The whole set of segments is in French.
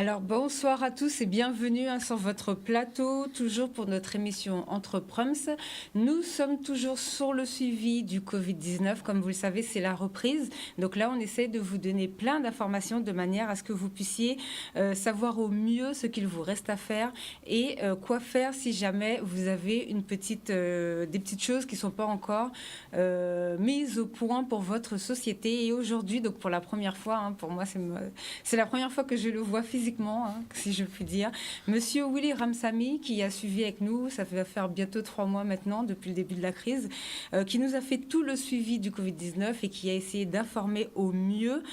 Alors bonsoir à tous et bienvenue sur votre plateau, toujours pour notre émission Entre Proms. Nous sommes toujours sur le suivi du Covid-19, comme vous le savez c'est la reprise. Donc là on essaie de vous donner plein d'informations de manière à ce que vous puissiez savoir au mieux ce qu'il vous reste à faire et quoi faire si jamais vous avez des petites choses qui ne sont pas encore mises au point pour votre société. Et aujourd'hui, donc pour la première fois, pour moi c'est la première fois que je le vois physiquement, si je puis dire. Monsieur Willy Ramsamy, qui a suivi avec nous, ça va faire bientôt 3 mois maintenant, depuis le début de la crise, qui nous a fait tout le suivi du Covid-19 et qui a essayé d'informer au mieux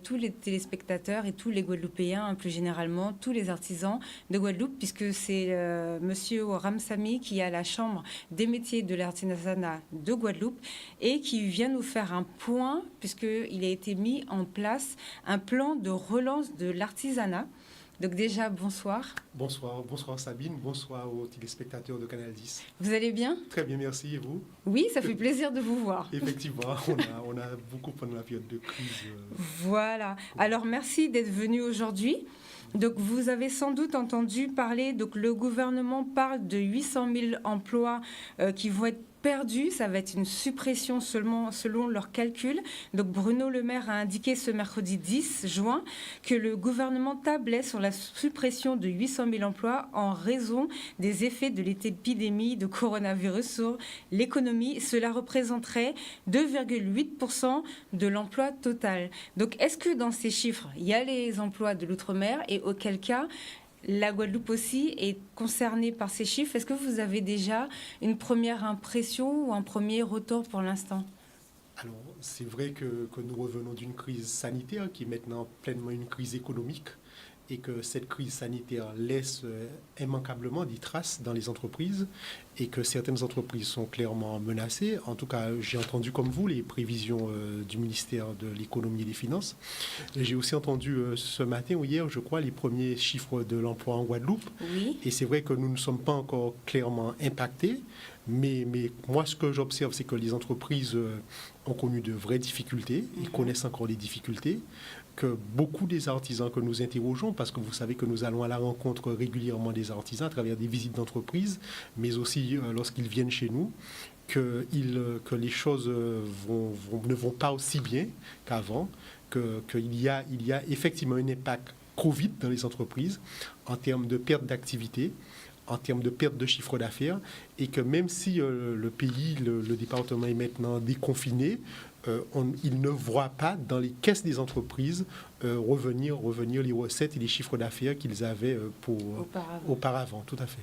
tous les téléspectateurs et tous les Guadeloupéens, plus généralement, tous les artisans de Guadeloupe, puisque c'est Monsieur Ramsamy qui a la Chambre des métiers de l'artisanat de Guadeloupe et qui vient nous faire un point, puisqu'il a été mis en place un plan de relance de l'artisanat. Donc déjà, bonsoir. Bonsoir Sabine, bonsoir aux téléspectateurs de Canal 10. Vous allez bien? Très bien, merci. Et vous? Oui, ça fait plaisir de vous voir. Effectivement, on a beaucoup pendant la période de crise. Voilà. Alors, merci d'être venu aujourd'hui. Donc, vous avez sans doute entendu parler, donc le gouvernement parle de 800 000 emplois qui vont être perdus. Ça va être une suppression seulement selon leurs calculs. Donc, Bruno Le Maire a indiqué ce mercredi 10 juin que le gouvernement tablait sur la suppression de 800 000 emplois en raison des effets de l'épidémie de coronavirus sur l'économie. Cela représenterait 2,8% de l'emploi total. Donc, est-ce que dans ces chiffres, il y a les emplois de l'outre-mer et auquel cas la Guadeloupe aussi est concernée par ces chiffres? Est-ce que vous avez déjà une première impression ou un premier retour pour l'instant? Alors, c'est vrai que nous revenons d'une crise sanitaire qui est maintenant pleinement une crise économique et que cette crise sanitaire laisse immanquablement des traces dans les entreprises et que certaines entreprises sont clairement menacées. En tout cas, j'ai entendu comme vous les prévisions du ministère de l'économie et des finances. J'ai aussi entendu ce matin ou hier, je crois, les premiers chiffres de l'emploi en Guadeloupe. Oui. Et c'est vrai que nous ne sommes pas encore clairement impactés. Mais moi, ce que j'observe, c'est que les entreprises ont connu de vraies difficultés. Ils connaissent encore les difficultés. Que beaucoup des artisans que nous interrogeons, parce que vous savez que nous allons à la rencontre régulièrement des artisans à travers des visites d'entreprise, mais aussi lorsqu'ils viennent chez nous, que les choses ne vont pas aussi bien qu'avant, qu'il y a effectivement un impact Covid dans les entreprises en termes de perte d'activité, en termes de perte de chiffre d'affaires, et que même si le pays, le département est maintenant déconfiné, il ne voit pas dans les caisses des entreprises revenir les recettes et les chiffres d'affaires qu'ils avaient auparavant. Tout à fait.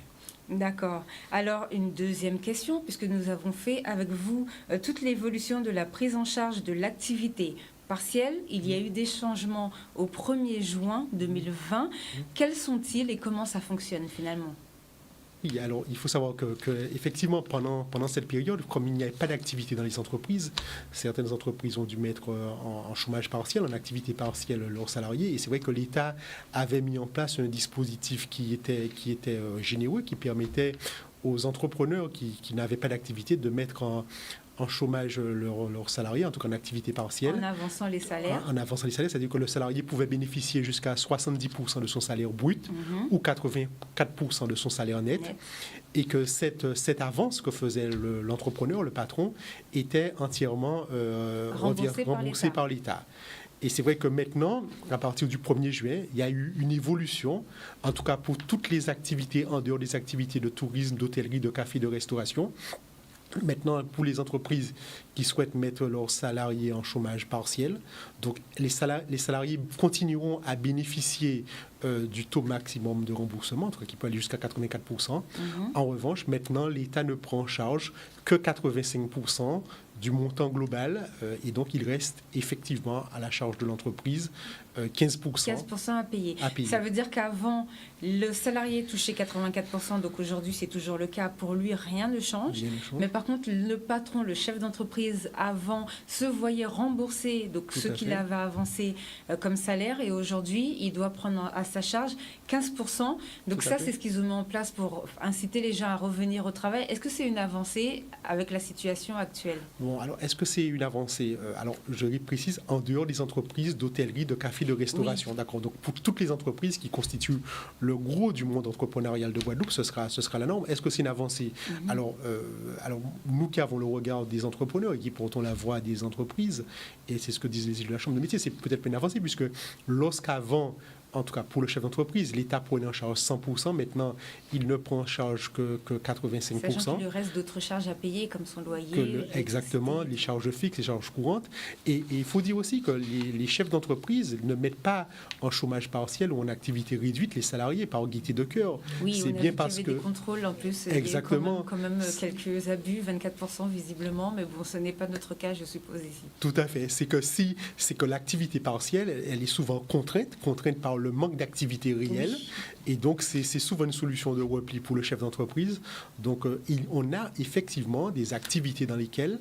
D'accord. Alors, une deuxième question, puisque nous avons fait avec vous toute l'évolution de la prise en charge de l'activité partielle. Il y a eu des changements au 1er juin 2020. Quels sont-ils et comment ça fonctionne finalement ? Oui, alors il faut savoir que effectivement, pendant cette période, comme il n'y avait pas d'activité dans les entreprises, certaines entreprises ont dû mettre en chômage partiel, en activité partielle leurs salariés. Et c'est vrai que l'État avait mis en place un dispositif qui était généreux, qui permettait aux entrepreneurs qui n'avaient pas d'activité de mettre en chômage leurs salariés, en tout cas en activité partielle. En avançant les salaires. En avançant les salaires, c'est-à-dire que le salarié pouvait bénéficier jusqu'à 70% de son salaire brut ou 84% de son salaire net. Et que cette avance que faisait l'entrepreneur, le patron, était entièrement remboursée par l'État. Et c'est vrai que maintenant, à partir du 1er juin, il y a eu une évolution, en tout cas pour toutes les activités en dehors des activités de tourisme, d'hôtellerie, de café, de restauration. Maintenant, pour les entreprises qui souhaitent mettre leurs salariés en chômage partiel, donc les salariés continueront à bénéficier du taux maximum de remboursement, qui peut aller jusqu'à 84%. En revanche, maintenant, l'État ne prend en charge que 85% du montant global et donc il reste effectivement à la charge de l'entreprise 15%. 15% à payer. Ça veut dire qu'avant, le salarié touchait 84%, donc aujourd'hui c'est toujours le cas. Pour lui, rien ne change. Mais par contre, le patron, le chef d'entreprise, avant, se voyait rembourser donc ce qu'il avait avancé comme salaire et aujourd'hui, il doit prendre à sa charge 15%. Donc ça, c'est ce qu'ils ont mis en place pour inciter les gens à revenir au travail. Est-ce que c'est une avancée avec la situation actuelle? Bon, alors, est-ce que c'est une avancée? Alors, je précise, en dehors des entreprises d'hôtellerie, de café, l'hôtellerie de restauration. Oui. D'accord. Donc pour toutes les entreprises qui constituent le gros du monde entrepreneurial de Guadeloupe, ce sera la norme. Est-ce que c'est une avancée? Alors, nous qui avons le regard des entrepreneurs et qui portons la voix des entreprises, et c'est ce que disent les élus de la Chambre de métier, c'est peut-être pas une avancée, puisque lorsqu'avant, en tout cas pour le chef d'entreprise, l'État prenait en charge 100%, maintenant il ne prend en charge que 85%. Sachant qu'il lui reste d'autres charges à payer, comme son loyer. Exactement, les charges fixes, les charges courantes. Et il faut dire aussi que les chefs d'entreprise ne mettent pas en chômage partiel ou en activité réduite les salariés par gaieté de cœur. Oui, c'est bien parce que des contrôles en plus. Exactement. Il y a quand même quelques abus, 24% visiblement, mais bon, ce n'est pas notre cas, je suppose ici. Tout à fait. C'est que l'activité partielle, elle est souvent contrainte par le manque d'activité réelle. Oui. Et donc, c'est souvent une solution de repli pour le chef d'entreprise. Donc, on a effectivement des activités dans lesquelles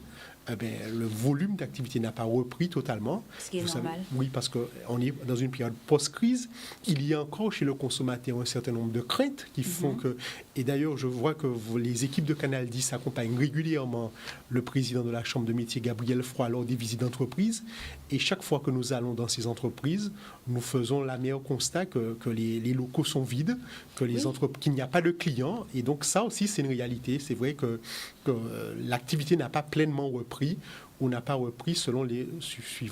le volume d'activité n'a pas repris totalement. Ce qui est normal. Oui, parce qu'on est dans une période post-crise. Il y a encore chez le consommateur un certain nombre de craintes qui font que... Et d'ailleurs, je vois que les équipes de Canal 10 accompagnent régulièrement le président de la Chambre de métier, Gabriel Froid, lors des visites d'entreprise. Et chaque fois que nous allons dans ces entreprises, nous faisons la meilleure constat que les locaux sont vides, qu'il n'y a pas de clients. Et donc ça aussi, c'est une réalité. C'est vrai que l'activité n'a pas pleinement repris ou n'a pas repris suivant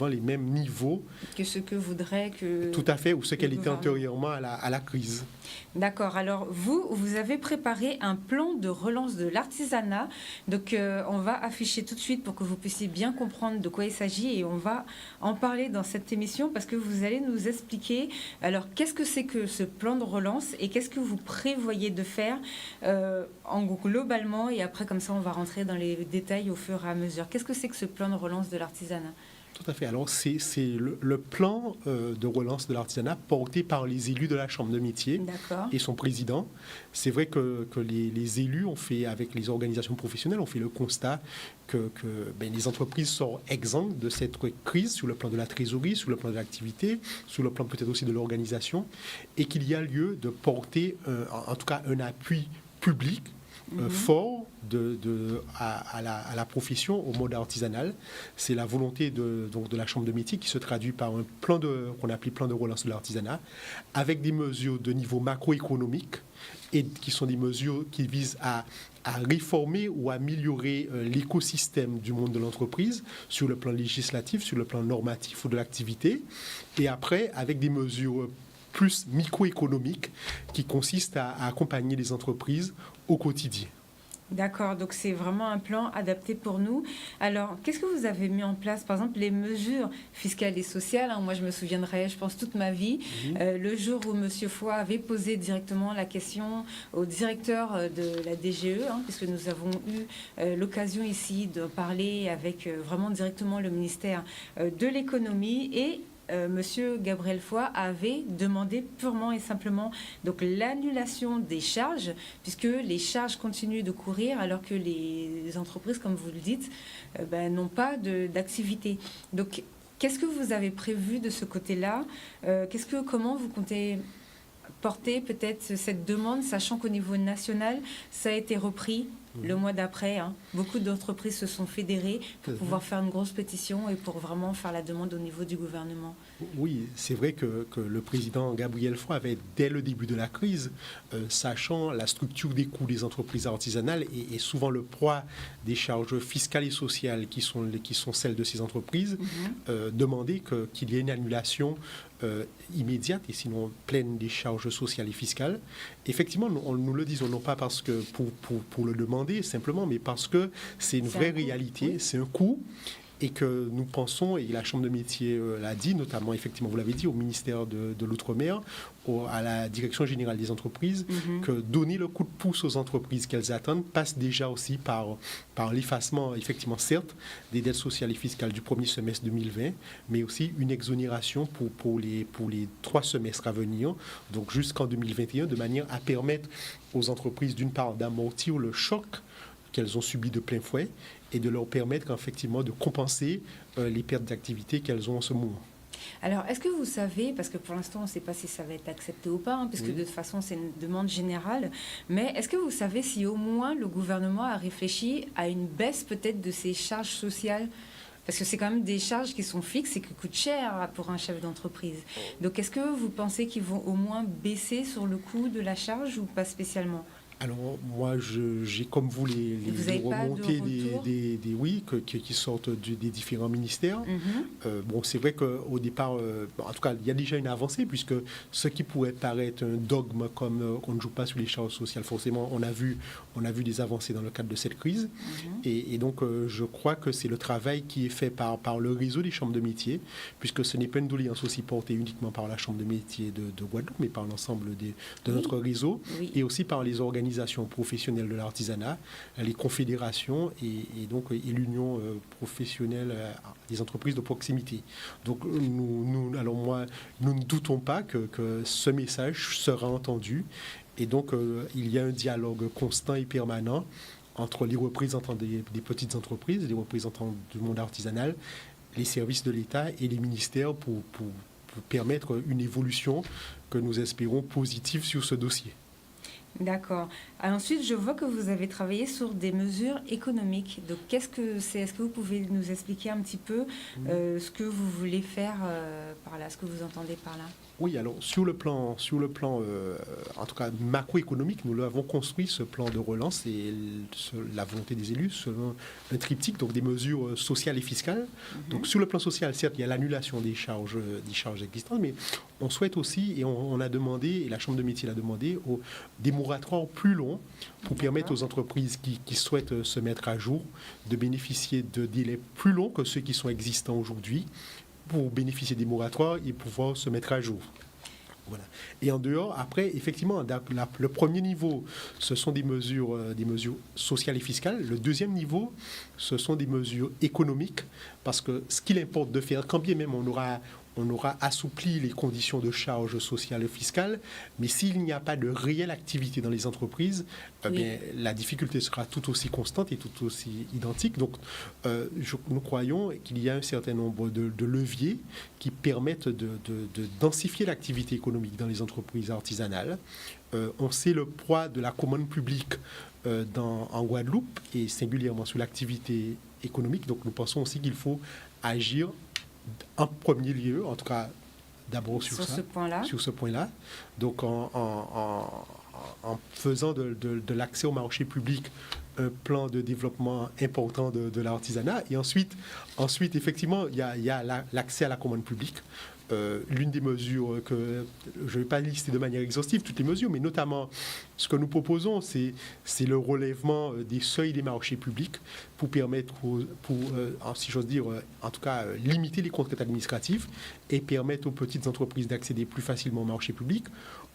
les mêmes niveaux que ce que voudrait que... Tout à fait, ou ce qu'elle était antérieurement à la crise. D'accord. Alors, vous avez préparé un plan de relance de l'artisanat. Donc, on va afficher tout de suite pour que vous puissiez bien comprendre de quoi il s'agit et on va en parler dans cette émission parce que vous allez nous expliquer, alors, qu'est-ce que c'est que ce plan de relance et qu'est-ce que vous prévoyez de faire globalement et après, comme ça, on va rentrer dans les détails au fur et à mesure. Qu'est-ce que c'est que ce plan de relance de l'artisanat? Tout à fait. Alors, c'est le plan de relance de l'artisanat porté par les élus de la Chambre de métier et son président. C'est vrai que les élus ont fait, avec les organisations professionnelles, ont fait le constat que les entreprises sont exemptes de cette crise sur le plan de la trésorerie, sur le plan de l'activité, sur le plan peut-être aussi de l'organisation, et qu'il y a lieu de porter, en tout cas, un appui public fort à la profession, au mode artisanal. C'est la volonté de la Chambre de métier qui se traduit par un plan qu'on appelle plan de relance de l'artisanat, avec des mesures de niveau macroéconomique et qui sont des mesures qui visent à réformer ou améliorer l'écosystème du monde de l'entreprise sur le plan législatif, sur le plan normatif ou de l'activité, et après avec des mesures plus microéconomiques qui consistent à accompagner les entreprises au quotidien. D'accord, donc c'est vraiment un plan adapté pour nous. Alors, qu'est-ce que vous avez mis en place? Par exemple, les mesures fiscales et sociales. Moi, je me souviendrai, je pense, toute ma vie, le jour où M. Foy avait posé directement la question au directeur de la DGE, puisque nous avons eu l'occasion ici de parler avec vraiment directement le ministère de l'économie et Monsieur Gabriel Foy avait demandé purement et simplement donc l'annulation des charges, puisque les charges continuent de courir alors que les entreprises, comme vous le dites, n'ont pas d'activité. Donc, qu'est-ce que vous avez prévu de ce côté-là? Comment vous comptez porter peut-être cette demande, sachant qu'au niveau national, ça a été repris le mois d'après. Beaucoup d'entreprises se sont fédérées pour pouvoir faire une grosse pétition et pour vraiment faire la demande au niveau du gouvernement. Oui, c'est vrai que le président Gabriel Froid avait, dès le début de la crise, sachant la structure des coûts des entreprises artisanales et souvent le poids des charges fiscales et sociales qui sont celles de ces entreprises, demandé qu'il y ait une annulation immédiate et sinon pleine des charges sociales et fiscales. Effectivement, nous le disons non pas parce que pour le demander simplement, mais parce que c'est une vraie réalité, c'est un coût. Et que nous pensons, et la Chambre de métier l'a dit, notamment, effectivement, vous l'avez dit, au ministère de l'Outre-mer, à la Direction générale des entreprises, que donner le coup de pouce aux entreprises qu'elles attendent passe déjà aussi par l'effacement, effectivement, certes, des dettes sociales et fiscales du premier semestre 2020, mais aussi une exonération pour les 3 semestres à venir, donc jusqu'en 2021, de manière à permettre aux entreprises, d'une part, d'amortir le choc qu'elles ont subi de plein fouet et de leur permettre effectivement de compenser les pertes d'activité qu'elles ont en ce moment. Alors, est-ce que vous savez, parce que pour l'instant, on ne sait pas si ça va être accepté ou pas, puisque de toute façon, c'est une demande générale, mais est-ce que vous savez si au moins le gouvernement a réfléchi à une baisse peut-être de ces charges sociales Parce que c'est quand même des charges qui sont fixes et qui coûtent cher pour un chef d'entreprise. Donc, est-ce que vous pensez qu'ils vont au moins baisser sur le coût de la charge ou pas spécialement? Alors, moi, j'ai comme vous Vous n'avez pas de remontées retour? oui, qui sortent des différents ministères. Bon, c'est vrai qu'au départ, en tout cas, il y a déjà une avancée, puisque ce qui pourrait paraître un dogme comme on ne joue pas sur les charges sociales, forcément, on a vu des avancées dans le cadre de cette crise. Et donc, je crois que c'est le travail qui est fait par le réseau des chambres de métiers, puisque ce n'est pas une doléance aussi portée uniquement par la chambre de métiers de Guadeloupe, mais par l'ensemble de notre réseau, et aussi par les organisations professionnelles de l'artisanat, les confédérations et donc et l'union professionnelle des entreprises de proximité. Donc alors moi, nous ne doutons pas que ce message sera entendu, et donc il y a un dialogue constant et permanent entre les représentants des petites entreprises, les représentants du monde artisanal, les services de l'État et les ministères pour permettre une évolution que nous espérons positive sur ce dossier. D'accord. Ensuite, je vois que vous avez travaillé sur des mesures économiques. Donc, qu'est-ce que c'est? Est-ce que vous pouvez nous expliquer un petit peu ce que vous voulez faire par là, ce que vous entendez par là? Oui, alors sur le plan en tout cas macroéconomique, nous l'avons construit, ce plan de relance, et la volonté des élus selon un triptyque, donc des mesures sociales et fiscales. Donc sur le plan social, certes, il y a l'annulation des charges existantes, mais on souhaite aussi, et on a demandé, et la Chambre de métier l'a demandé, des moratoires plus longs pour permettre aux entreprises qui souhaitent se mettre à jour de bénéficier de délais plus longs que ceux qui sont existants aujourd'hui, pour bénéficier des moratoires et pouvoir se mettre à jour. Voilà. Et en dehors, après, effectivement, le premier niveau, ce sont des mesures sociales et fiscales. Le deuxième niveau, ce sont des mesures économiques, parce que ce qu'il importe de faire, quand bien même on aura assoupli les conditions de charges sociales et fiscales, mais s'il n'y a pas de réelle activité dans les entreprises, bien, la difficulté sera tout aussi constante et tout aussi identique. Donc, nous croyons qu'il y a un certain nombre de leviers qui permettent de densifier l'activité économique dans les entreprises artisanales. On sait le poids de la commande publique en Guadeloupe, et singulièrement sur l'activité économique. Donc, nous pensons aussi qu'il faut agir en premier lieu, en tout cas d'abord sur ce point-là. Donc en faisant de l'accès au marché public un plan de développement important de l'artisanat. Et ensuite effectivement, il y a l'accès à la commande publique. L'une des mesures que je ne vais pas lister de manière exhaustive toutes les mesures, mais notamment ce que nous proposons, c'est le relèvement des seuils des marchés publics pour permettre, si j'ose dire, en tout cas limiter les contraintes administratives et permettre aux petites entreprises d'accéder plus facilement au marché public.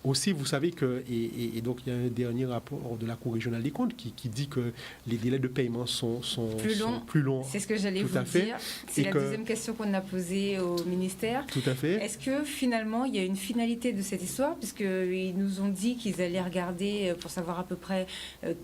Aussi, vous savez que, et donc il y a un dernier rapport de la Cour régionale des comptes qui dit que les délais de paiement sont plus longs. C'est ce que j'allais vous dire. C'est la deuxième question qu'on a posée au ministère. Tout à fait. Est-ce que finalement, il y a une finalité de cette histoire, puisqu'ils nous ont dit qu'ils allaient regarder pour savoir à peu près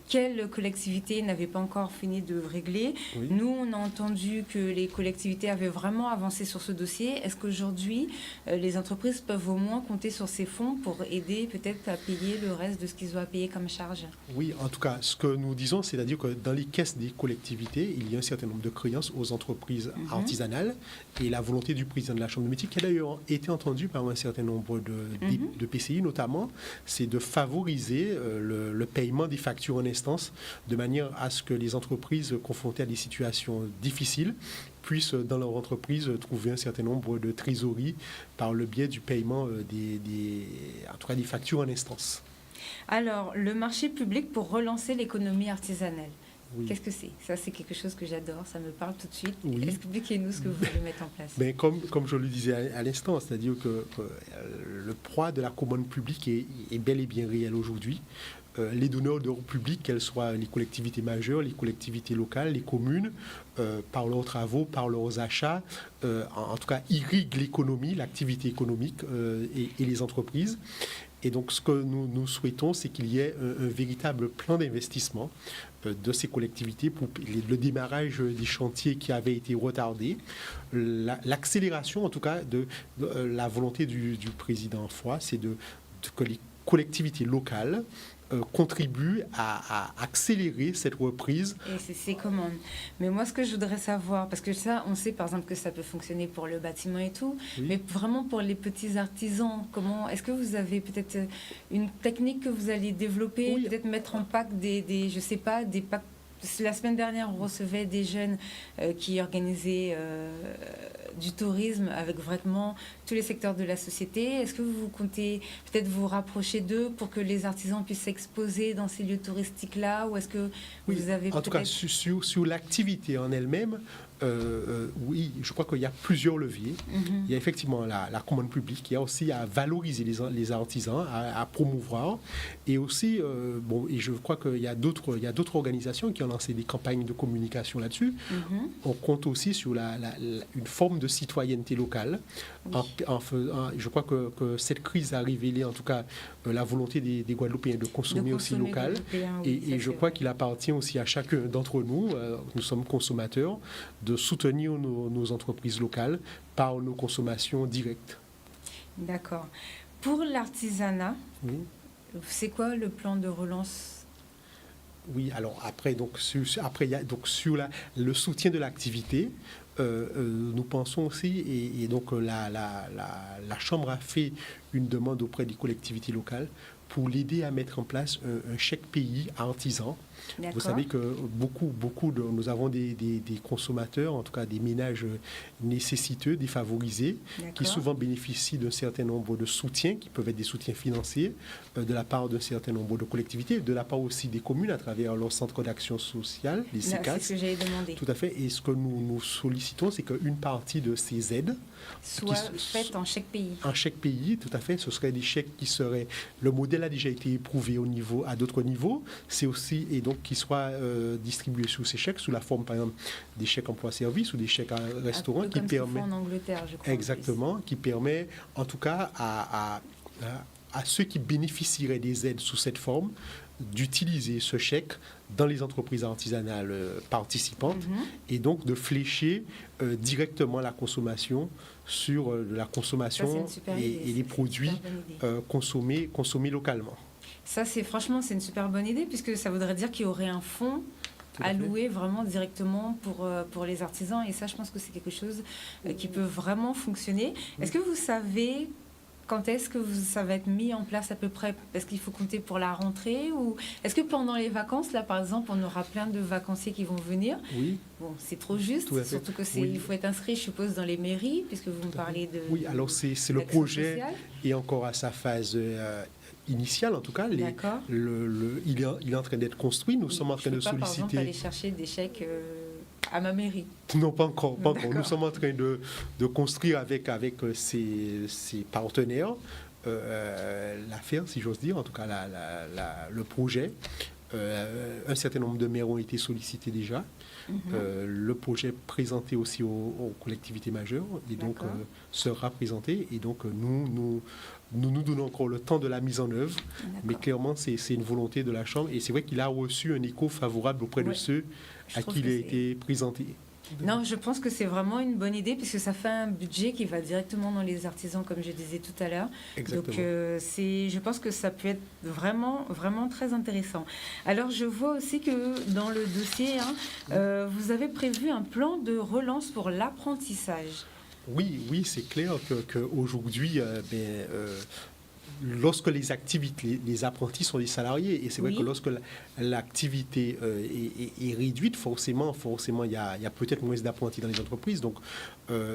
quelles collectivités n'avaient pas encore fini de régler. Oui. Nous, on a entendu que les collectivités avaient vraiment avancé sur ce dossier. Est-ce qu'aujourd'hui, les entreprises peuvent au moins compter sur ces fonds pour aider peut-être à payer le reste de ce qu'ils ont à payer comme charge? Oui, en tout cas, ce que nous disons, c'est-à-dire que dans les caisses des collectivités, il y a un certain nombre de créances aux entreprises artisanales, et la volonté du président de la Chambre de métier, qui a d'ailleurs été entendue par un certain nombre de PCI notamment, c'est de favoriser le paiement des factures en instance, de manière à ce que les entreprises confrontées à des situations difficiles puissent, dans leur entreprise, trouver un certain nombre de trésoreries par le biais du paiement en tout cas des factures en instance. Alors, le marché public pour relancer l'économie artisanale, oui. Qu'est-ce que c'est? Ça, c'est quelque chose que j'adore, ça me parle tout de suite. Oui. Expliquez-nous ce que vous voulez mettre en place. Mais comme je le disais à l'instant, c'est-à-dire que le poids de la commande publique est bel et bien réel aujourd'hui. Les donneurs d'ordre public, qu'elles soient les collectivités majeures, les collectivités locales, les communes, par leurs travaux, par leurs achats, en tout cas, irriguent l'économie, l'activité économique et les entreprises. Et donc, ce que nous souhaitons, c'est qu'il y ait un véritable plan d'investissement de ces collectivités pour le démarrage des chantiers qui avaient été retardés, l'accélération, en tout cas, de la volonté du président Foy, c'est que les collectivités locales contribuent à accélérer cette reprise. Et c'est comment? Mais moi, ce que je voudrais savoir, parce que ça, on sait par exemple que ça peut fonctionner pour le bâtiment et tout, Oui. mais vraiment pour les petits artisans, comment est-ce que vous avez peut-être une technique que vous allez développer, Oui. peut-être mettre en pack je sais pas, des packs. La semaine dernière, on recevait des jeunes qui organisaient du tourisme avec vraiment tous les secteurs de la société. Est-ce que vous comptez peut-être vous rapprocher d'eux pour que les artisans puissent s'exposer dans ces lieux touristiques-là? Ou est-ce que Oui, vous avez en tout cas, peut-être... sur l'activité en elle-même, oui, je crois qu'il y a plusieurs leviers. Mhm. Il y a effectivement la commande publique, il y a aussi à valoriser les artisans, à promouvoir. Et aussi, et je crois qu'il y a d'autres organisations qui ont lancé des campagnes de communication là-dessus. Mhm. On compte aussi sur une forme de citoyenneté locale. Oui. Je crois que cette crise a révélé en tout cas la volonté des Guadeloupéens de consommer aussi local. Et je crois qu'il appartient aussi à chacun d'entre nous, nous sommes consommateurs, de soutenir nos entreprises locales par nos consommations directes. D'accord. Pour l'artisanat, Oui. c'est quoi le plan de relance? Oui, alors après, il y a donc sur le soutien de l'activité, nous pensons aussi, et donc la Chambre a fait une demande auprès des collectivités locales pour l'aider à mettre en place un chèque pays à artisans. D'accord. Vous savez que nous avons des consommateurs, en tout cas des ménages nécessiteux, défavorisés, qui souvent bénéficient d'un certain nombre de soutiens, qui peuvent être des soutiens financiers, de la part d'un certain nombre de collectivités, de la part aussi des communes à travers leur centre d'action sociale, les CECAS. C'est ce que j'avais demandé. Tout à fait. Et ce que nous sollicitons, c'est qu'une partie de ces aides soit faite en chèque pays. En chèque pays, tout à fait. Ce seraient des chèques qui seraient... Le modèle a déjà été éprouvé à d'autres niveaux. C'est aussi... Et donc, qui soient distribués sous ces chèques, sous la forme, par exemple, des chèques emploi-service ou des chèques à restaurant, qui permet... en Angleterre, je crois. Exactement, qui permet, en tout cas, à ceux qui bénéficieraient des aides sous cette forme, d'utiliser ce chèque dans les entreprises artisanales participantes et donc de flécher directement la consommation sur la consommation et les produits consommés localement. Ça, franchement, c'est une super bonne idée puisque ça voudrait dire qu'il y aurait un fonds alloué vraiment directement pour les artisans et ça, je pense que c'est quelque chose qui peut vraiment fonctionner. Est-ce que vous savez quand est-ce que ça va être mis en place à peu près? Est-ce qu'il faut compter pour la rentrée ou est-ce que pendant les vacances, là par exemple, on aura plein de vacanciers qui vont venir? Oui. Bon, c'est trop juste, surtout que il faut être inscrit, je suppose, dans les mairies, puisque vous me parlez de... Oui, alors c'est le projet sociale. Et encore à sa phase initiale, en tout cas. Il est en train d'être construit. Nous sommes en train de solliciter... Par exemple, aller chercher des chèques... à ma mairie? Non, pas encore. Nous sommes en train de construire avec ses partenaires l'affaire, si j'ose dire, en tout cas le projet. Un certain nombre de maires ont été sollicités déjà. Le projet présenté aussi aux collectivités majeures et donc sera présenté. Et donc nous donnons encore le temps de la mise en œuvre, mais clairement c'est une volonté de la Chambre et c'est vrai qu'il a reçu un écho favorable auprès de ceux à qui il a été présenté. Non, je pense que c'est vraiment une bonne idée puisque ça fait un budget qui va directement dans les artisans, comme je disais tout à l'heure. Exactement. Donc, je pense que ça peut être vraiment, vraiment très intéressant. Alors, je vois aussi que dans le dossier, vous avez prévu un plan de relance pour l'apprentissage. Oui, c'est clair qu'aujourd'hui, lorsque les activités, les apprentis sont des salariés, et c'est vrai que lorsque l'activité est réduite, forcément, il y a peut-être moins d'apprentis dans les entreprises. Donc,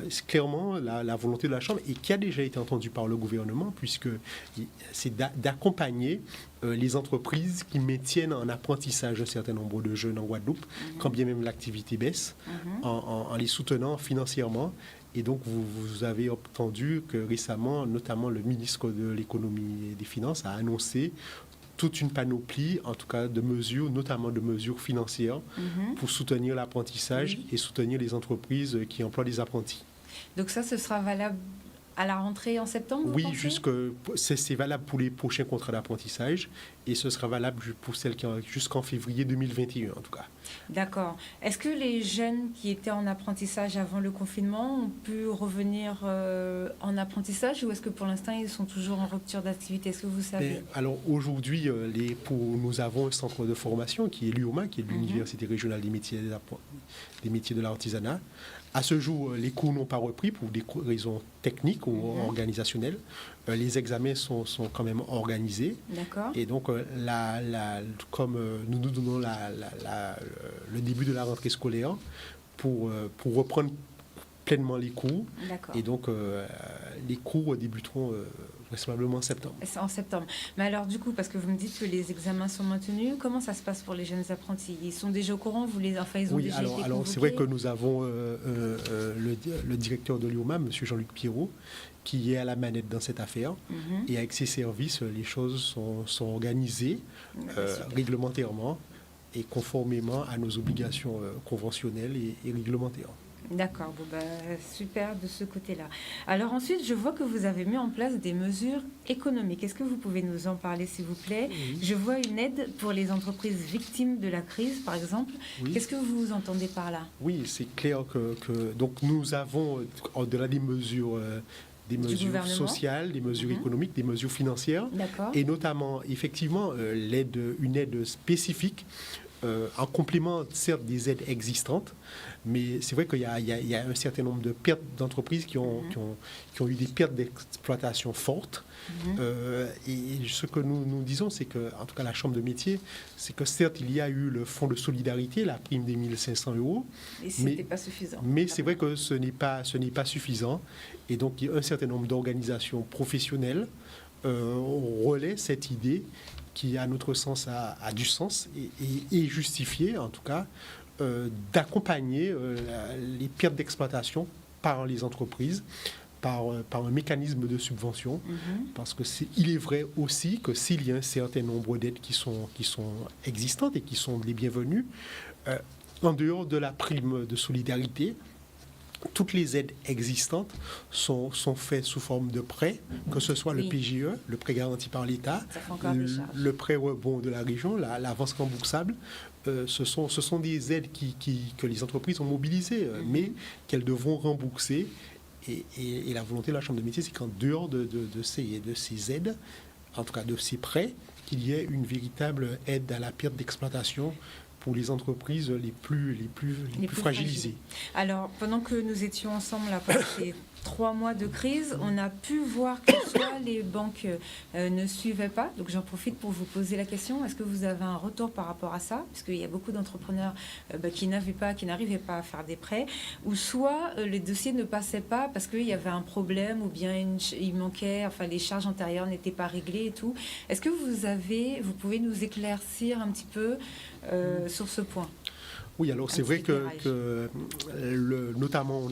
c'est clairement la volonté de la Chambre, et qui a déjà été entendue par le gouvernement, puisque c'est d'accompagner les entreprises qui maintiennent en apprentissage un certain nombre de jeunes en Guadeloupe, quand bien même l'activité baisse, en les soutenant financièrement. Et donc, vous avez entendu que récemment, notamment le ministre de l'Économie et des Finances a annoncé toute une panoplie, en tout cas de mesures, notamment de mesures financières, pour soutenir l'apprentissage et soutenir les entreprises qui emploient des apprentis. Donc ça, ce sera valable À la rentrée en septembre, Oui, vous pensez? c'est valable pour les prochains contrats d'apprentissage et ce sera valable pour celles qui ont jusqu'en février 2021 en tout cas. D'accord. Est-ce que les jeunes qui étaient en apprentissage avant le confinement ont pu revenir en apprentissage ou est-ce que pour l'instant ils sont toujours en rupture d'activité? Est-ce que vous savez? Alors aujourd'hui, nous avons un centre de formation qui est l'UOMA, qui est l'Université régionale des métiers de l'artisanat. À ce jour, les cours n'ont pas repris pour des raisons techniques ou organisationnelles. Les examens sont quand même organisés. D'accord. Et donc, comme nous nous donnons le début de la rentrée scolaire pour reprendre pleinement les cours. D'accord. Et donc, les cours débuteront vraisemblablement en septembre. C'est en septembre. Mais alors, du coup, parce que vous me dites que les examens sont maintenus, comment ça se passe pour les jeunes apprentis? Ils sont déjà au courant? Ils ont déjà été convoqués? Alors c'est vrai que nous avons le directeur de l'IOMA, M. Jean-Luc Pierrot, qui est à la manette dans cette affaire. Et avec ses services, les choses sont organisées réglementairement et conformément à nos obligations conventionnelles et réglementaires. D'accord, super de ce côté-là. Alors ensuite, je vois que vous avez mis en place des mesures économiques. Est-ce que vous pouvez nous en parler, s'il vous plaît? Oui. Je vois une aide pour les entreprises victimes de la crise, par exemple. Oui. Qu'est-ce que vous entendez par là? Oui, c'est clair que donc nous avons, au-delà des mesures sociales, des mesures économiques, des mesures financières, et notamment, effectivement, une aide spécifique en complément, certes, des aides existantes, mais c'est vrai qu'il y a un certain nombre de pertes d'entreprises qui ont eu des pertes d'exploitation fortes. Et ce que nous disons, c'est que, en tout cas, la Chambre de métier, c'est que certes, il y a eu le fonds de solidarité, la prime des 1 500 €. Et ce n'était pas suffisant. Mais c'est vrai que ce n'est pas suffisant. Et donc, il y a un certain nombre d'organisations professionnelles relaient cette idée qui, à notre sens, a du sens et est justifiée, en tout cas, d'accompagner les pertes d'exploitation par les entreprises, par un mécanisme de subvention, parce que il est vrai aussi que s'il y a un certain nombre d'aides qui sont existantes et qui sont les bienvenues, en dehors de la prime de solidarité, toutes les aides existantes sont faites sous forme de prêts, que ce soit le PGE, le prêt garanti par l'État, le prêt rebond de la région, l'avance remboursable. Ce sont des aides que les entreprises ont mobilisées, mais qu'elles devront rembourser. Et la volonté de la Chambre de métier, c'est qu'en dehors de ces aides, en tout cas de ces prêts, qu'il y ait une véritable aide à la perte d'exploitation pour les entreprises les plus fragilisées. Alors, pendant que nous étions ensemble là, pendant ces 3 mois de crise, on a pu voir que soit les banques ne suivaient pas. Donc, j'en profite pour vous poser la question. Est-ce que vous avez un retour par rapport à ça? Parce qu'il y a beaucoup d'entrepreneurs qui n'arrivaient pas à faire des prêts. Ou soit les dossiers ne passaient pas parce qu'il y avait un problème ou bien il manquait, enfin, les charges antérieures n'étaient pas réglées et tout. Est-ce que vous pouvez nous éclaircir un petit peu sur ce point? Oui, alors c'est vrai que notamment, on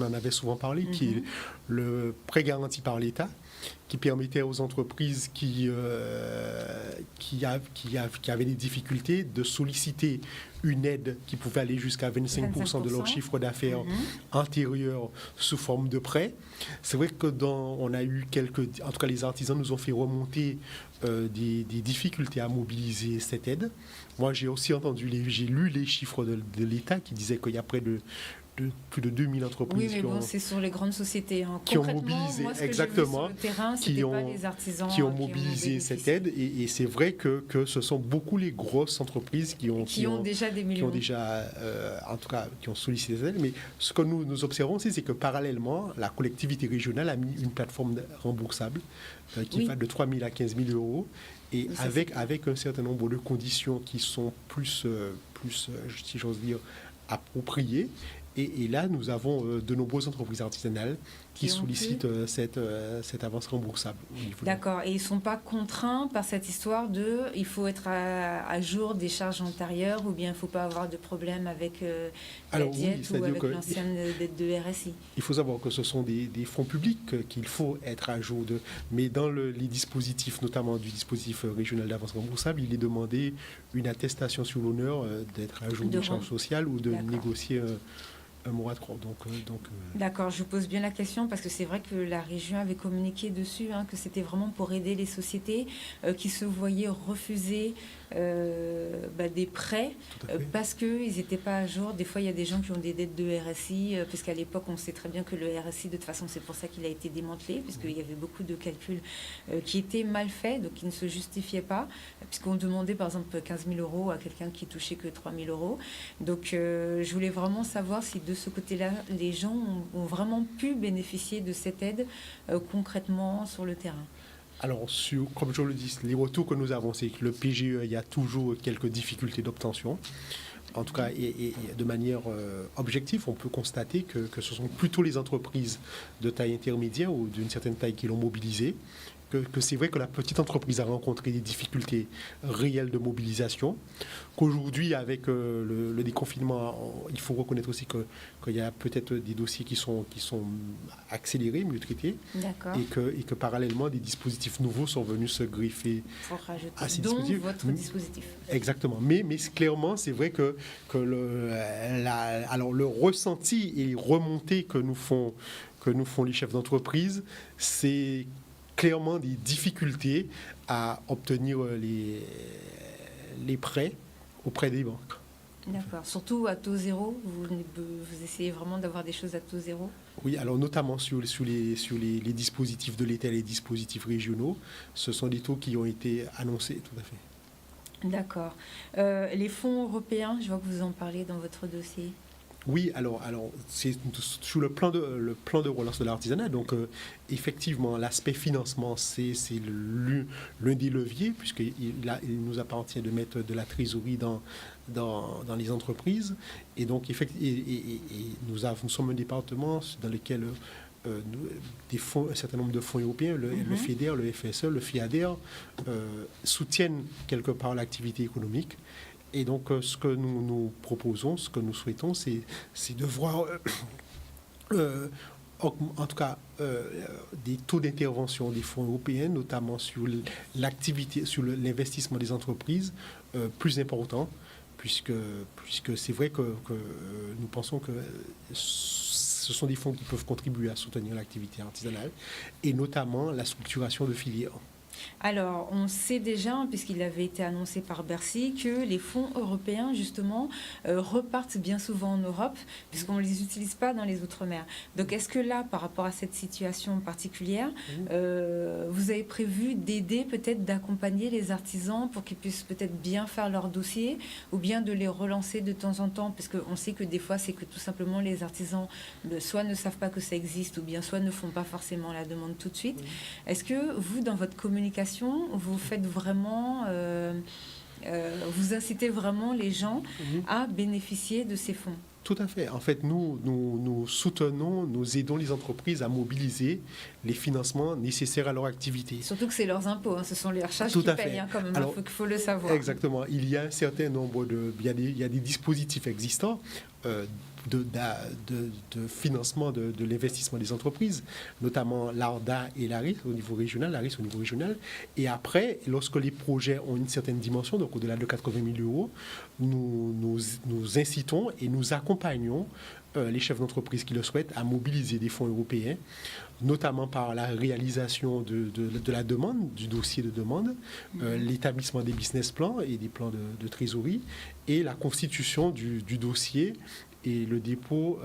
en avait souvent parlé, qui est le prêt garanti par l'État, qui permettait aux entreprises qui avaient des difficultés de solliciter une aide qui pouvait aller jusqu'à 25% de leur chiffre d'affaires antérieur sous forme de prêt. C'est vrai que on a eu en tout cas les artisans nous ont fait remonter des difficultés à mobiliser cette aide. Moi, j'ai aussi j'ai lu les chiffres de l'État qui disaient qu'il y a près de plus de 2000 entreprises c'est sur les grandes sociétés. Qui ont mobilisé, moi, exactement, sur le terrain, pas les artisans qui ont mobilisé cette aide. Et c'est vrai que ce sont beaucoup les grosses entreprises qui ont déjà des millions. En tout cas, qui ont sollicité cette aide. Mais ce que nous observons aussi, c'est que parallèlement, la collectivité régionale a mis une plateforme remboursable qui va de 3 000 à 15 000 €. Et avec un certain nombre de conditions qui sont plus si j'ose dire, appropriées. Et là, nous avons de nombreuses entreprises artisanales qui sollicitent cette avance remboursable. D'accord. Et ils ne sont pas contraints par cette histoire il faut être à jour des charges antérieures ou bien il ne faut pas avoir de problème avec la diète ou avec l'ancienne dette de RSI? Il faut savoir que ce sont des fonds publics qu'il faut être à jour de. Mais dans les dispositifs, notamment du dispositif régional d'avance remboursable, il est demandé une attestation sur l'honneur d'être à jour des charges sociales ou de négocier un moratoire. D'accord, je vous pose bien la question parce que c'est vrai que la région avait communiqué dessus, que c'était vraiment pour aider les sociétés qui se voyaient refuser des prêts parce qu'ils n'étaient pas à jour. Des fois, il y a des gens qui ont des dettes de RSI, puisqu'à l'époque, on sait très bien que le RSI, de toute façon, c'est pour ça qu'il a été démantelé, puisqu'il y avait beaucoup de calculs qui étaient mal faits, donc qui ne se justifiaient pas, puisqu'on demandait par exemple 15 000 euros à quelqu'un qui touchait que 3 000 euros. Donc, je voulais vraiment savoir si de ce côté-là, les gens ont vraiment pu bénéficier de cette aide concrètement sur le terrain. Alors, comme je le dis, les retours que nous avons, c'est que le PGE, il y a toujours quelques difficultés d'obtention. En tout cas, et de manière objective, on peut constater que ce sont plutôt les entreprises de taille intermédiaire ou d'une certaine taille qui l'ont mobilisé. Que c'est vrai que la petite entreprise a rencontré des difficultés réelles de mobilisation, qu'aujourd'hui, avec le déconfinement, il faut reconnaître aussi qu'il y a peut-être des dossiers qui sont accélérés, mieux traités, et que parallèlement, des dispositifs nouveaux sont venus se greffer à ces dispositifs. Votre dispositif. Exactement. Mais clairement, c'est vrai que le ressenti et les remontées que nous font les chefs d'entreprise, c'est clairement des difficultés à obtenir les prêts auprès des banques. D'accord. Surtout à taux zéro, vous essayez vraiment d'avoir des choses à taux zéro? Oui, alors notamment sur les dispositifs de l'État et les dispositifs régionaux, ce sont des taux qui ont été annoncés, tout à fait. D'accord. Les fonds européens, je vois que vous en parlez dans votre dossier. Oui, alors c'est sur le plan de relance de l'artisanat. Donc, effectivement, l'aspect financement, c'est l'un des leviers, puisqu'il nous appartient de mettre de la trésorerie dans les entreprises. Et donc, nous sommes un département dans lequel un certain nombre de fonds européens, le FEDER, le FSE, le FIADER, soutiennent quelque part l'activité économique. Et donc, ce que nous proposons, ce que nous souhaitons, c'est de voir, en tout cas, des taux d'intervention des fonds européens, notamment sur l'activité, sur l'investissement des entreprises, plus importants, puisque c'est vrai que nous pensons que ce sont des fonds qui peuvent contribuer à soutenir l'activité artisanale, et notamment la structuration de filières. Alors, on sait déjà, puisqu'il avait été annoncé par Bercy, que les fonds européens, justement, repartent bien souvent en Europe, puisqu'on ne les utilise pas dans les Outre-mer. Donc, est-ce que là, par rapport à cette situation particulière, vous avez prévu d'aider, peut-être d'accompagner les artisans pour qu'ils puissent peut-être bien faire leur dossier, ou bien de les relancer de temps en temps, parce qu'on sait que des fois, c'est que tout simplement les artisans soit ne savent pas que ça existe, ou bien soit ne font pas forcément la demande tout de suite. Est-ce que vous, dans votre communication, vous faites vraiment, vous incitez vraiment les gens à bénéficier de ces fonds? Tout à fait. En fait, nous soutenons, nous aidons les entreprises à mobiliser les financements nécessaires à leur activité. Surtout que c'est leurs impôts, ce sont leurs charges qui payent, quand même. Alors, il faut le savoir. Exactement. Il y a un certain nombre il y a des dispositifs existants de financement de l'investissement des entreprises, notamment l'ARDA et l'ARIS au niveau régional, l'ARIS au niveau régional. Et après, lorsque les projets ont une certaine dimension, donc au-delà de 80 000 euros, nous incitons et nous accompagnons les chefs d'entreprise qui le souhaitent à mobiliser des fonds européens, notamment par la réalisation de la demande, du dossier de demande, l'établissement des business plans et des plans de trésorerie, et la constitution du dossier et le dépôt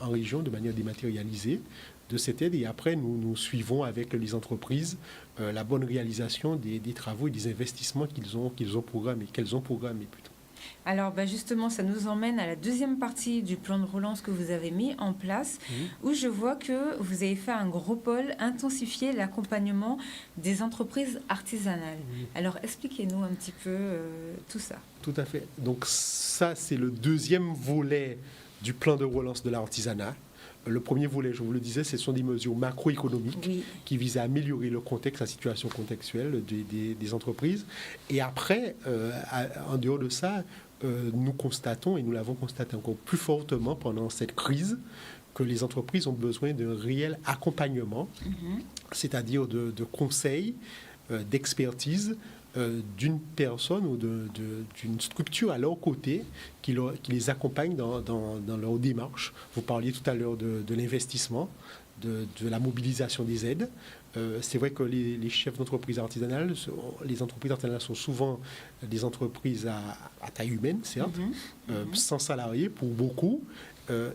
en région de manière dématérialisée de cette aide. Et après, nous suivons avec les entreprises la bonne réalisation des travaux et des investissements qu'elles ont programmés plutôt. Alors justement, ça nous emmène à la deuxième partie du plan de relance que vous avez mis en place, où je vois que vous avez fait un gros pôle, intensifier l'accompagnement des entreprises artisanales. Alors expliquez-nous un petit peu tout ça. Tout à fait. Donc ça, c'est le deuxième volet du plan de relance de l'artisanat. Le premier volet, je vous le disais, ce sont des mesures macroéconomiques qui visent à améliorer le contexte, la situation contextuelle des entreprises. Et après, en dehors de ça, nous constatons, et nous l'avons constaté encore plus fortement pendant cette crise, que les entreprises ont besoin d'un réel accompagnement, c'est-à-dire de conseils, d'expertise, d'une personne ou d'une structure à leur côté qui les accompagne dans leur démarche. Vous parliez tout à l'heure de l'investissement, de la mobilisation des aides. C'est vrai que les chefs d'entreprise artisanales, les entreprises artisanales sont souvent des entreprises à taille humaine, certes, sans salariés pour beaucoup,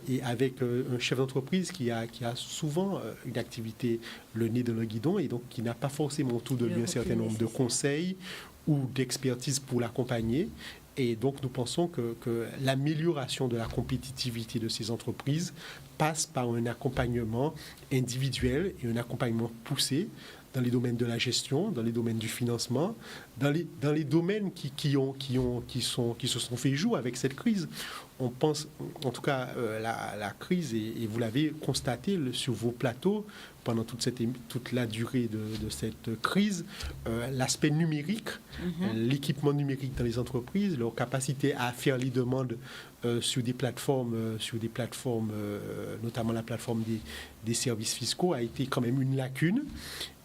et avec un chef d'entreprise qui a souvent une activité le nez dans le guidon et donc qui n'a pas forcément autour de lui un certain nombre de conseils ou d'expertise pour l'accompagner. Et donc, nous pensons que l'amélioration de la compétitivité de ces entreprises passe par un accompagnement individuel et un accompagnement poussé dans les domaines de la gestion, dans les domaines du financement, dans les domaines qui se sont fait jour avec cette crise. On pense, en tout cas, la crise, et vous l'avez constaté sur vos plateaux pendant toute la durée de cette crise, l'aspect numérique, l'équipement numérique dans les entreprises, leur capacité à faire les demandes sur des plateformes, notamment la plateforme des services fiscaux, a été quand même une lacune.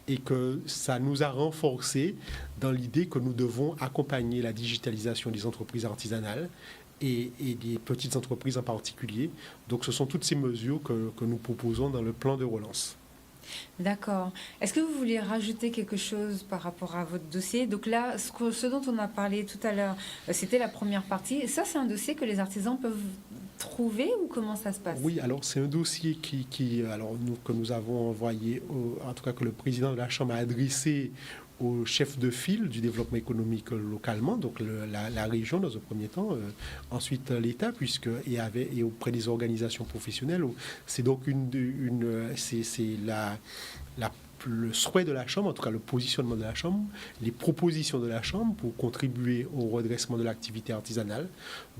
Et que ça nous a renforcés dans l'idée que nous devons accompagner la digitalisation des entreprises artisanales et des petites entreprises en particulier. Donc ce sont toutes ces mesures que nous proposons dans le plan de relance. D'accord. Est-ce que vous voulez rajouter quelque chose par rapport à votre dossier? Donc là, ce dont on a parlé tout à l'heure, c'était la première partie. Ça, c'est un dossier que les artisans peuvent trouver ou comment ça se passe? Oui, alors c'est un dossier que nous avons envoyé, en tout cas que le président de la Chambre a adressé au chef de file du développement économique localement, donc la région dans un premier temps, ensuite l'État, et auprès des organisations professionnelles. C'est donc le souhait de la Chambre, en tout cas le positionnement de la Chambre, les propositions de la Chambre pour contribuer au redressement de l'activité artisanale.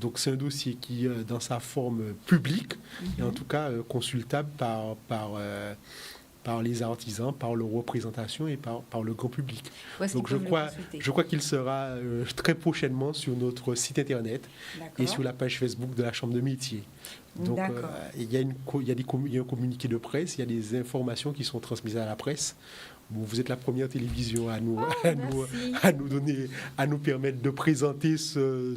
Donc c'est un dossier qui, dans sa forme publique, et en tout cas consultable par les artisans, par leurs représentations et par le grand public. Donc je crois qu'il sera très prochainement sur notre site internet et sur la page Facebook de la Chambre de métier. Donc il y a un communiqué de presse, il y a des informations qui sont transmises à la presse. Bon, vous êtes la première télévision à nous permettre de présenter ce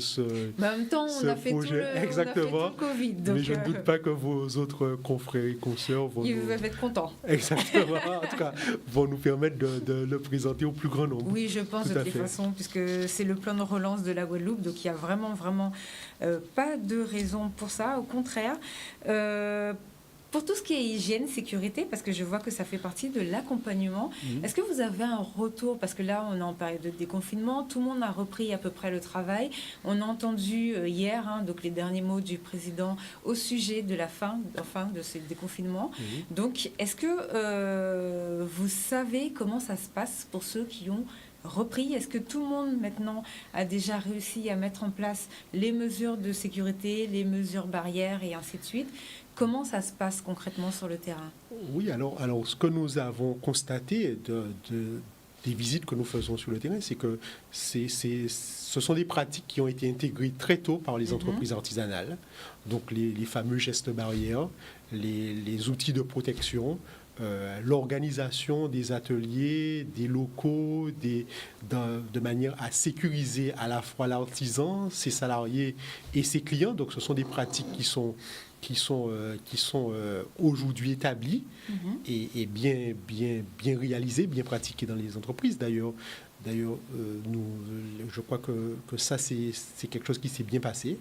en même temps, on a fait projet. Exactement. Tout le Covid. Donc mais je ne doute pas que vos autres confrères et consoeurs vont être contents. Exactement. En tout cas, vont nous permettre de le présenter au plus grand nombre. Oui, je pense de toute façon, puisque c'est le plan de relance de la Guadeloupe, donc il n'y a vraiment pas de raison pour ça. Au contraire. Pour tout ce qui est hygiène, sécurité, parce que je vois que ça fait partie de l'accompagnement, est-ce que vous avez un retour? Parce que là, on est en période de déconfinement, tout le monde a repris à peu près le travail. On a entendu hier donc les derniers mots du président au sujet de la fin de ce déconfinement. Donc, est-ce que vous savez comment ça se passe pour ceux qui ont repris? Est-ce que tout le monde maintenant a déjà réussi à mettre en place les mesures de sécurité, les mesures barrières et ainsi de suite? Comment ça se passe concrètement sur le terrain? Oui, alors ce que nous avons constaté des visites que nous faisons sur le terrain, c'est que ce sont des pratiques qui ont été intégrées très tôt par les entreprises artisanales. Donc les fameux gestes barrières, les outils de protection, l'organisation des ateliers, des locaux, de manière à sécuriser à la fois l'artisan, ses salariés et ses clients. Donc ce sont des pratiques qui sont aujourd'hui établies et bien réalisées, bien pratiquées dans les entreprises. D'ailleurs, je crois que ça, c'est quelque chose qui s'est bien passé.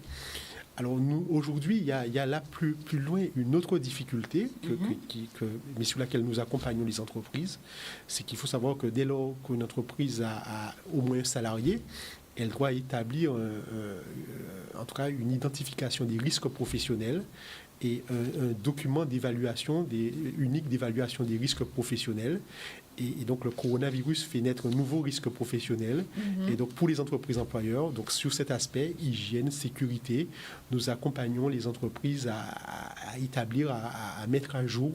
Alors, nous, aujourd'hui, il y a là plus loin une autre difficulté, mais sur laquelle nous accompagnons les entreprises. C'est qu'il faut savoir que dès lors qu'une entreprise a au moins un salarié, elle doit établir en tout cas une identification des risques professionnels et un document unique d'évaluation des risques professionnels. Et donc le coronavirus fait naître un nouveau risque professionnel. Et donc pour les entreprises employeurs, donc sur cet aspect hygiène, sécurité, nous accompagnons les entreprises à établir, à mettre à jour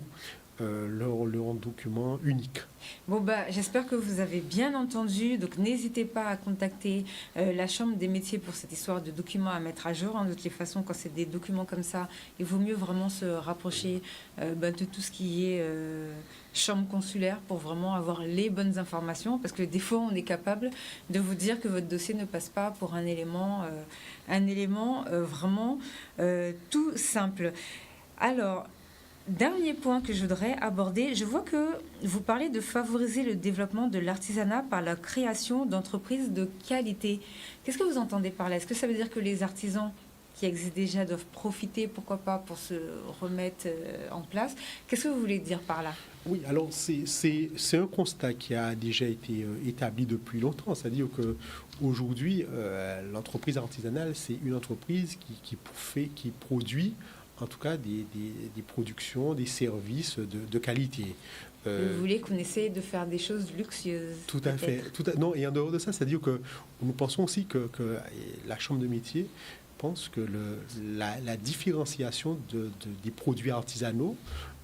leur document unique. Bon, j'espère que vous avez bien entendu. Donc, n'hésitez pas à contacter la Chambre des métiers pour cette histoire de documents à mettre à jour. De toutes les façons, quand c'est des documents comme ça, il vaut mieux vraiment se rapprocher de tout ce qui est chambre consulaire pour vraiment avoir les bonnes informations. Parce que des fois, on est capable de vous dire que votre dossier ne passe pas pour un élément vraiment tout simple. Alors, dernier point que je voudrais aborder, je vois que vous parlez de favoriser le développement de l'artisanat par la création d'entreprises de qualité. Qu'est-ce que vous entendez par là? Est-ce que ça veut dire que les artisans qui existent déjà doivent profiter, pourquoi pas, pour se remettre en place? Qu'est-ce que vous voulez dire par là? Oui, alors c'est un constat qui a déjà été établi depuis longtemps. C'est-à-dire qu'aujourd'hui, l'entreprise artisanale, c'est une entreprise qui produit en tout cas des productions, des services de qualité. Vous voulez qu'on essaie de faire des choses luxueuses? Tout à fait. Non, et en dehors de ça, c'est-à-dire que nous pensons aussi que la Chambre de métier pense que la différenciation des produits artisanaux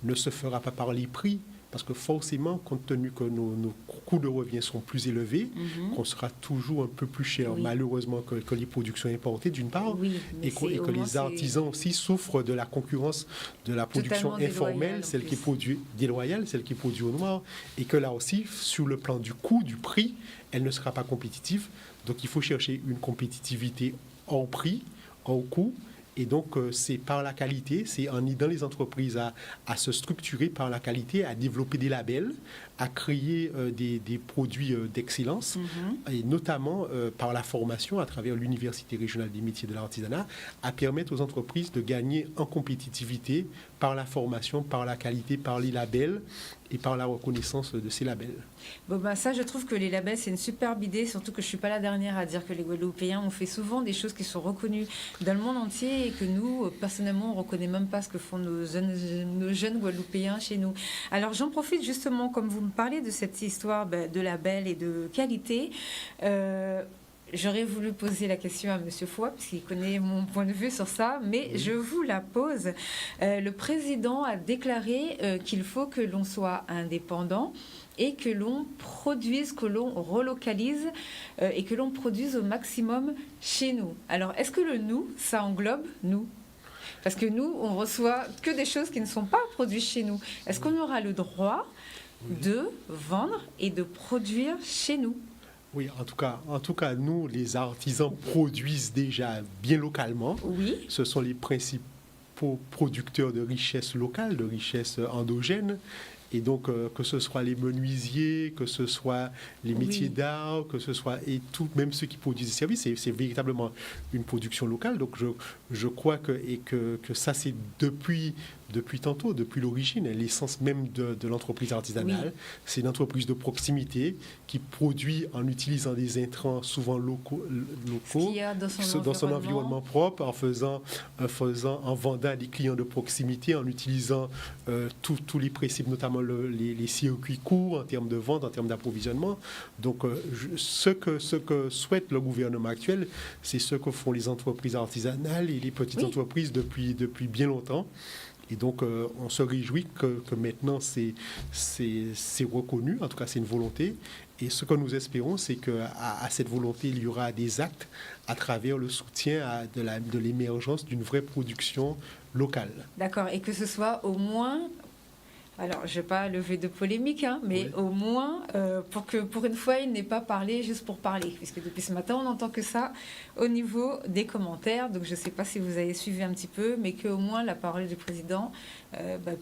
ne se fera pas par les prix, parce que forcément, compte tenu que nos coûts de revient sont plus élevés, qu'on sera toujours un peu plus cher, malheureusement, que les productions importées, d'une part, et que les artisans aussi souffrent de la concurrence de la production informelle, celle qui produit déloyale, celle qui produit au noir, et que là aussi, sur le plan du coût, du prix, elle ne sera pas compétitive. Donc, il faut chercher une compétitivité hors prix, hors coût. Et donc, c'est par la qualité, c'est en aidant les entreprises à se structurer par la qualité, à développer des labels, à créer des produits d'excellence, et notamment par la formation à travers l'Université régionale des métiers de l'artisanat, à permettre aux entreprises de gagner en compétitivité par la formation, par la qualité, par les labels et par la reconnaissance de ces labels. Bon, ça, je trouve que les labels, c'est une superbe idée, surtout que je ne suis pas la dernière à dire que les Guadeloupéens ont fait souvent des choses qui sont reconnues dans le monde entier et que nous, personnellement, on ne reconnaît même pas ce que font nos jeunes Guadeloupéens chez nous. Alors, j'en profite justement, comme vous me parlez de cette histoire de labels et de qualité, j'aurais voulu poser la question à M. Foix, puisqu'il connaît mon point de vue sur ça, mais je vous la pose. Le président a déclaré qu'il faut que l'on soit indépendant et que l'on produise, que l'on relocalise et que l'on produise au maximum chez nous. Alors, est-ce que le « nous », ça englobe nous? Parce que nous, on reçoit que des choses qui ne sont pas produites chez nous. Est-ce qu'on aura le droit de vendre et de produire chez nous? Oui, en tout cas, nous, les artisans produisent déjà bien localement. Oui. Ce sont les principaux producteurs de richesses locales, de richesses endogènes. Et donc, que ce soit les menuisiers, que ce soit les métiers d'art, que ce soit, et tout, même ceux qui produisent des services, c'est véritablement une production locale. Donc, je crois que ça, c'est depuis tantôt, depuis l'origine, l'essence même de l'entreprise artisanale. Oui. C'est une entreprise de proximité qui produit en utilisant des intrants souvent locaux dans son environnement propre, en vendant à des clients de proximité, en utilisant tous les principes, notamment les circuits courts en termes de vente, en termes d'approvisionnement. Donc, ce que souhaite le gouvernement actuel, c'est ce que font les entreprises artisanales et les petites entreprises depuis bien longtemps. Et donc, on se réjouit que maintenant, c'est reconnu, en tout cas, c'est une volonté. Et ce que nous espérons, c'est qu'à cette volonté, il y aura des actes à travers le soutien de l'émergence d'une vraie production locale. D'accord, et que ce soit au moins... Alors, je ne vais pas lever de polémique, mais au moins, pour que pour une fois, il n'ait pas parlé juste pour parler. Puisque depuis ce matin, on n'entend que ça au niveau des commentaires. Donc, je ne sais pas si vous avez suivi un petit peu, mais qu'au moins la parole du président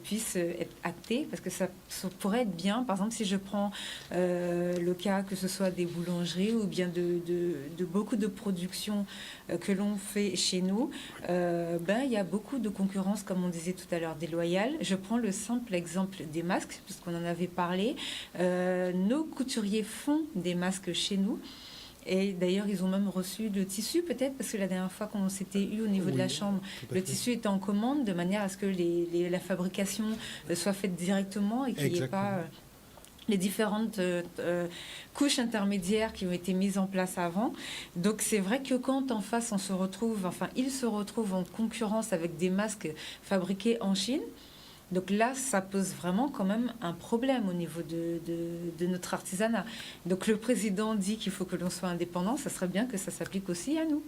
puisse être actée. Parce que ça pourrait être bien. Par exemple, si je prends le cas que ce soit des boulangeries ou bien de beaucoup de productions que l'on fait chez nous, il y a beaucoup de concurrence, comme on disait tout à l'heure, déloyale. Je prends le simple exemple des masques, puisqu'on en avait parlé. Nos couturiers font des masques chez nous. Et d'ailleurs, ils ont même reçu le tissu, peut-être, parce que la dernière fois qu'on s'était eu au niveau de la chambre, le tissu était en commande, de manière à ce que la fabrication soit faite directement et qu'il n'y ait pas les différentes couches intermédiaires qui ont été mises en place avant. Donc, c'est vrai que quand en face, ils se retrouvent en concurrence avec des masques fabriqués en Chine. Donc là, ça pose vraiment quand même un problème au niveau de notre artisanat. Donc le président dit qu'il faut que l'on soit indépendant, ça serait bien que ça s'applique aussi à nous.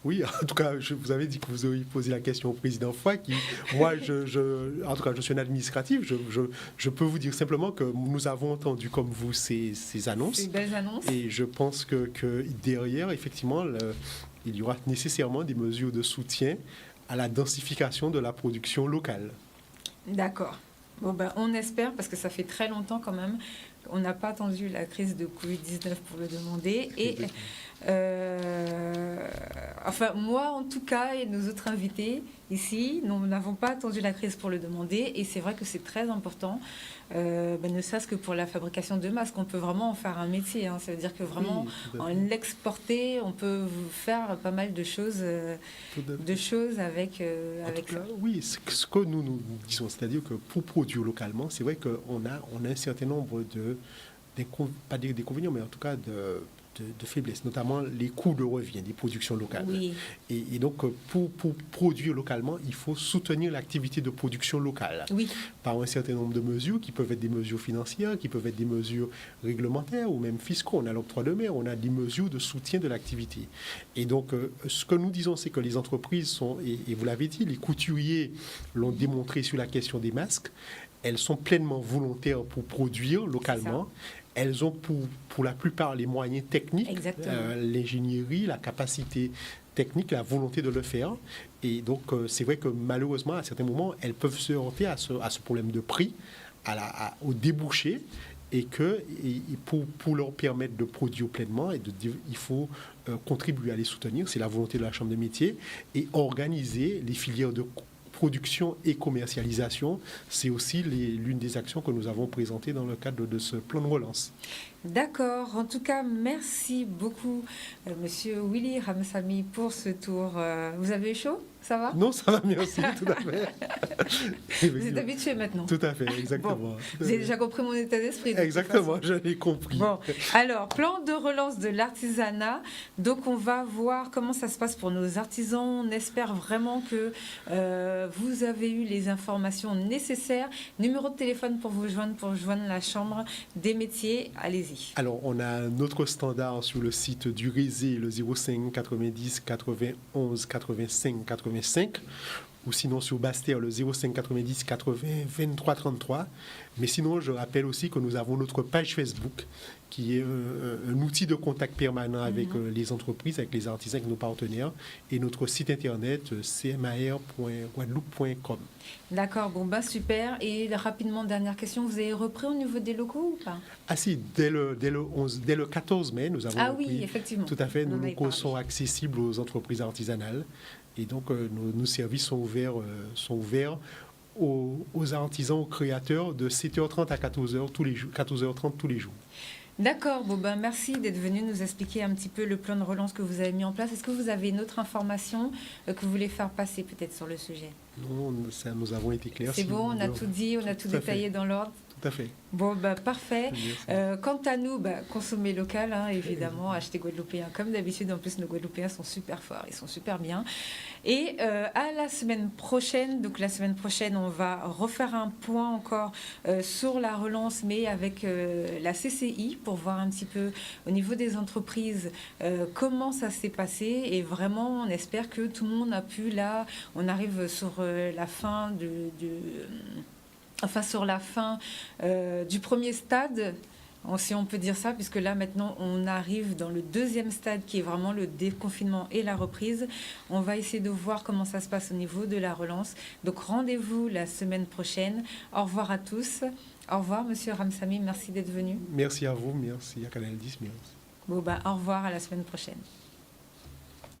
Oui, en tout cas, vous avez dit que vous auriez posé la question au président Foy. Moi, en tout cas, je suis un administratif. Je peux vous dire simplement que nous avons entendu, comme vous, ces annonces. Ces belles annonces. Et je pense que derrière, effectivement, il y aura nécessairement des mesures de soutien à la densification de la production locale. D'accord. Bon, on espère, parce que ça fait très longtemps quand même. On n'a pas attendu la crise de Covid-19 pour le demander. Et enfin, moi, en tout cas, et nos autres invités ici, nous n'avons pas attendu la crise pour le demander. Et c'est vrai que c'est très important, ne serait-ce que pour la fabrication de masques. On peut vraiment en faire un métier. Hein. Ça veut dire que vraiment, en l'exporter, on peut faire pas mal de choses, avec ça. Oui, ce que nous disons, c'est-à-dire que pour produire localement, c'est vrai qu'on a un certain nombre pas d'inconvénients, mais en tout cas de faiblesses, notamment les coûts de revient des productions locales. Oui. Et donc, pour produire localement, il faut soutenir l'activité de production locale par un certain nombre de mesures qui peuvent être des mesures financières, qui peuvent être des mesures réglementaires ou même fiscaux. On a l'octroi de mer, on a des mesures de soutien de l'activité. Et donc, ce que nous disons, c'est que les entreprises sont, et vous l'avez dit, les couturiers l'ont démontré sur la question des masques, elles sont pleinement volontaires pour produire localement. Elles ont pour la plupart les moyens techniques, l'ingénierie, la capacité technique, la volonté de le faire. Et donc, c'est vrai que malheureusement, à certains moments, elles peuvent se heurter à ce problème de prix, au débouché, et pour leur permettre de produire pleinement, il faut contribuer à les soutenir. C'est la volonté de la Chambre des métiers, et organiser les filières de production et commercialisation, c'est aussi l'une des actions que nous avons présentées dans le cadre de ce plan de relance. D'accord. En tout cas, merci beaucoup, Monsieur Willy Ramsamy, pour ce tour. Vous avez chaud? Ça va? Non, ça va, merci, tout à fait. Vous êtes habitué maintenant? Tout à fait, exactement. Bon, vous avez déjà compris mon état d'esprit. Exactement, je l'ai compris. Bon, alors, plan de relance de l'artisanat. Donc, on va voir comment ça se passe pour nos artisans. On espère vraiment que vous avez eu les informations nécessaires. Numéro de téléphone pour vous joindre, la Chambre des métiers. Allez-y. Alors, on a notre standard sur le site du RESE, le 05 90 91 85 85, ou sinon sur Bastère, le 05 90 80 23 33. Mais sinon, je rappelle aussi que nous avons notre page Facebook, qui est un outil de contact permanent avec les entreprises, avec les artisans, avec nos partenaires, et notre site internet cmar.guadeloupe.com. D'accord, super. Et rapidement, dernière question, vous avez repris au niveau des locaux ou pas? Ah si, dès le 14 mai, nous avons repris. Oui, effectivement. Tout à fait, nos locaux sont accessibles aux entreprises artisanales, et donc nos services sont ouverts aux artisans, aux créateurs de 7h30 à 14h30 tous les jours. D'accord, merci d'être venu nous expliquer un petit peu le plan de relance que vous avez mis en place. Est-ce que vous avez une autre information que vous voulez faire passer peut-être sur le sujet? Non, nous avons été clairs. C'est bon, on a tout dit, on a tout détaillé dans l'ordre. Tout à fait. Parfait. Quant à nous, consommer local, évidemment, acheter guadeloupéen comme d'habitude. En plus, nos Guadeloupéens sont super forts, ils sont super bien. Et à la semaine prochaine, donc la semaine prochaine, on va refaire un point encore sur la relance, mais avec la CCI, pour voir un petit peu au niveau des entreprises comment ça s'est passé. Et vraiment, on espère que tout le monde a pu, là, on arrive sur la fin du premier stade, si on peut dire ça, puisque là maintenant on arrive dans le deuxième stade qui est vraiment le déconfinement et la reprise. On va essayer de voir comment ça se passe au niveau de la relance. Donc rendez-vous la semaine prochaine. Au revoir à tous. Au revoir Monsieur Ramsamy, merci d'être venu. Merci à vous, merci à Canal 10. Merci. Au revoir, à la semaine prochaine.